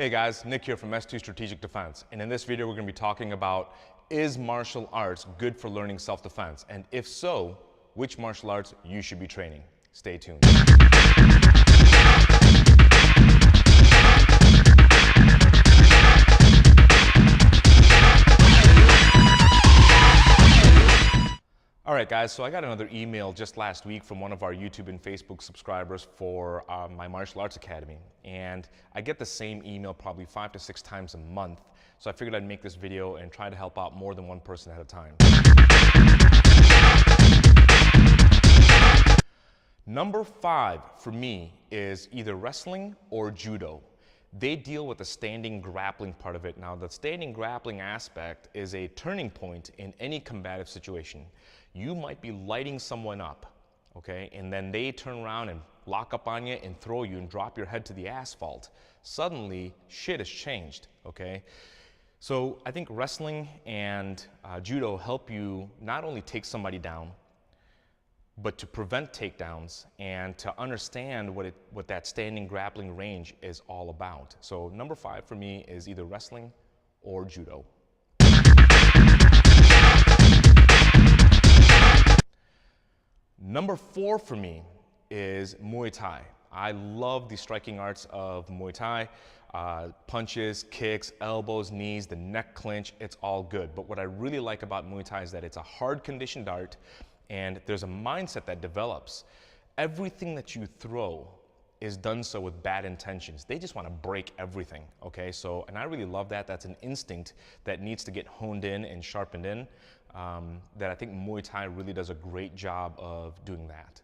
Hey guys, Nick here from S2 Strategic Defense, and in this video we're going to be talking about, is martial arts good for learning self-defense? And if so, which martial arts you should be training. Stay tuned. Alright guys, so I got another email just last week from one of our YouTube and Facebook subscribers for my martial arts academy, and I get the same email probably 5 to 6 times a month, so I figured I'd make this video and try to help out more than one person at a time. Number 5 for me is either wrestling or judo. They deal with the standing grappling part of it. Now, the standing grappling aspect is a turning point in any combative situation. You might be lighting someone up, okay, and then they turn around and lock up on you and throw you and drop your head to the asphalt. Suddenly, shit has changed, okay? So I think wrestling and judo help you not only take somebody down, but to prevent takedowns and to understand what that standing grappling range is all about. So number 5 for me is either wrestling or judo. Number 4 for me is Muay Thai. I love the striking arts of Muay Thai. Punches, kicks, elbows, knees, the neck clinch, it's all good. But what I really like about Muay Thai is that it's a hard conditioned art, and there's a mindset that develops. Everything that you throw is done so with bad intentions. They just want to break everything, okay? So, and I really love that. That's an instinct that needs to get honed in and sharpened in, that I think Muay Thai really does a great job of doing that.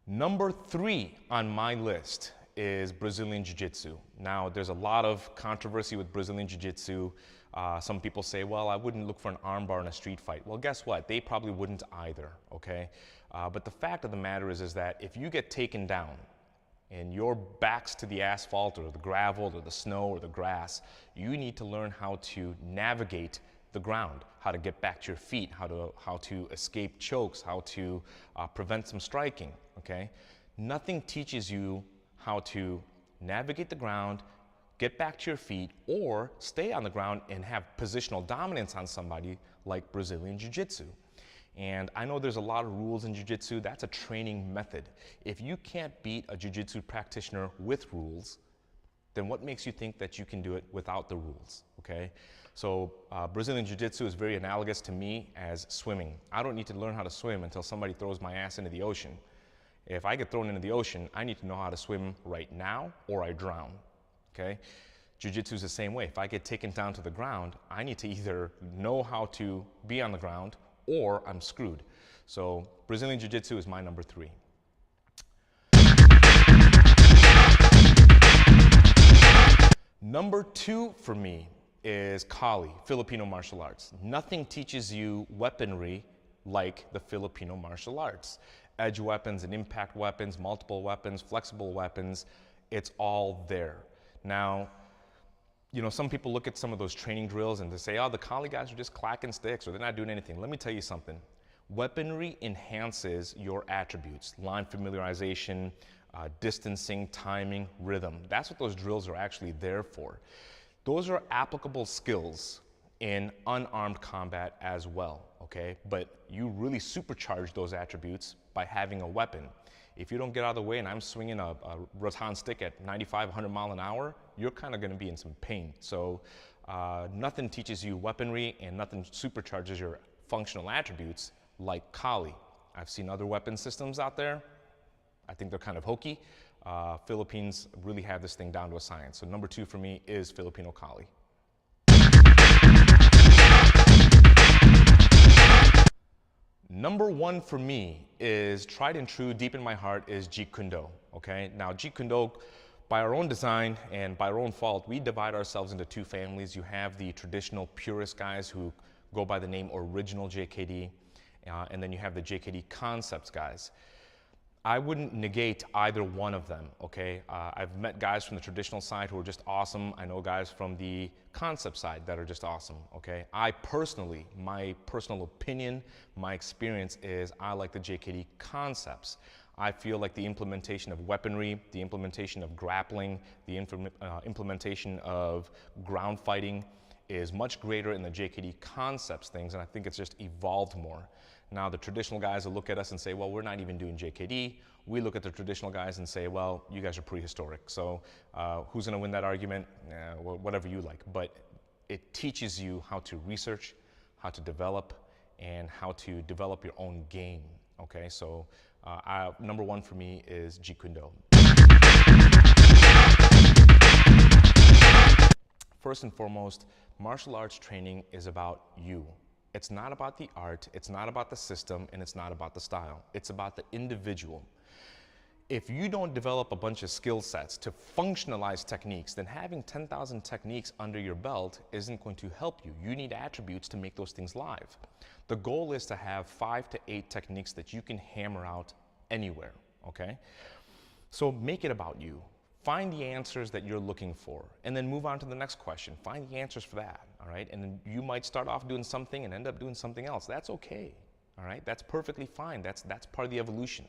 Number 3 on my list is Brazilian Jiu-Jitsu. Now, there's a lot of controversy with Brazilian Jiu-Jitsu. Some people say, well, I wouldn't look for an armbar in a street fight. Well, guess what? They probably wouldn't either, okay? But the fact of the matter is that if you get taken down and your back's to the asphalt or the gravel or the snow or the grass, you need to learn how to navigate the ground, how to get back to your feet, how to escape chokes, how to prevent some striking, okay? Nothing teaches you how to navigate the ground, get back to your feet, or stay on the ground and have positional dominance on somebody like Brazilian Jiu-Jitsu. And I know there's a lot of rules in Jiu-Jitsu. That's a training method. If you can't beat a Jiu-Jitsu practitioner with rules, then what makes you think that you can do it without the rules, okay? So Brazilian Jiu-Jitsu is very analogous to me as swimming. I don't need to learn how to swim until somebody throws my ass into the ocean. If I get thrown into the ocean, I need to know how to swim right now or I drown, okay? Jiu-Jitsu is the same way. If I get taken down to the ground, I need to either know how to be on the ground or I'm screwed. So Brazilian Jiu-Jitsu is my number 3. Number 2 for me is Kali, Filipino martial arts. Nothing teaches you weaponry like the Filipino martial arts. Edge weapons and impact weapons, multiple weapons, flexible weapons, it's all there. Now, you know, some people look at some of those training drills and they say, oh, the Kali guys are just clacking sticks or they're not doing anything. Let me tell you something. Weaponry enhances your attributes, line familiarization, distancing, timing, rhythm. That's what those drills are actually there for. Those are applicable skills in unarmed combat as well, okay? But you really supercharge those attributes by having a weapon. If you don't get out of the way and I'm swinging a rattan stick at 95, 100 mile an hour, you're kind of going to be in some pain. So nothing teaches you weaponry and nothing supercharges your functional attributes like Kali. I've seen other weapon systems out there. I think they're kind of hokey. Philippines really have this thing down to a science. So number 2 for me is Filipino Kali. Number 1 for me is tried and true, deep in my heart, is Jeet Kune, okay? Now, Jeet Kune, by our own design and by our own fault, we divide ourselves into 2 families. You have the traditional purist guys who go by the name Original JKD, and then you have the JKD Concepts guys. I wouldn't negate either one of them, okay? I've met guys from the traditional side who are just awesome. I know guys from the concept side that are just awesome, okay? I personally, my personal opinion, my experience is I like the JKD concepts. I feel like the implementation of weaponry, the implementation of grappling, the implementation of ground fighting is much greater in the JKD concepts things, and I think it's just evolved more. Now the traditional guys will look at us and say, well, we're not even doing JKD. We look at the traditional guys and say, well, you guys are prehistoric. So who's gonna win that argument? Well, whatever you like. But it teaches you how to research, how to develop, and how to develop your own game, okay? So number one for me is Jeet Kune. First and foremost, martial arts training is about you. It's not about the art, it's not about the system, and it's not about the style. It's about the individual. If you don't develop a bunch of skill sets to functionalize techniques, then having 10,000 techniques under your belt isn't going to help you. You need attributes to make those things live. The goal is to have 5 to 8 techniques that you can hammer out anywhere, okay? So make it about you. Find the answers that you're looking for, and then move on to the next question. Find the answers for that, all right? And then you might start off doing something and end up doing something else. That's okay, all right? That's perfectly fine. That's part of the evolution.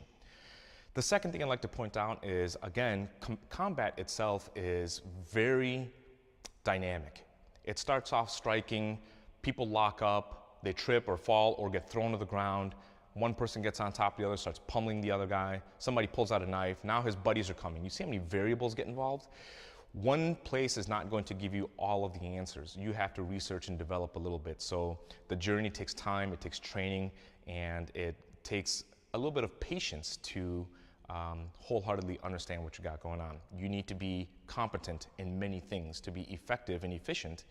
The second thing I'd like to point out is, again, combat itself is very dynamic. It starts off striking, people lock up, they trip or fall or get thrown to the ground. One person gets on top of the other, starts pummeling the other guy. Somebody pulls out a knife. Now his buddies are coming. You see how many variables get involved? One place is not going to give you all of the answers. You have to research and develop a little bit. So the journey takes time, it takes training, and it takes a little bit of patience to wholeheartedly understand what you got going on. You need to be competent in many things to be effective and efficient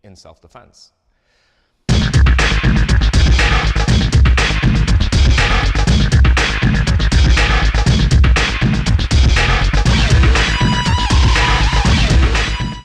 in self-defense.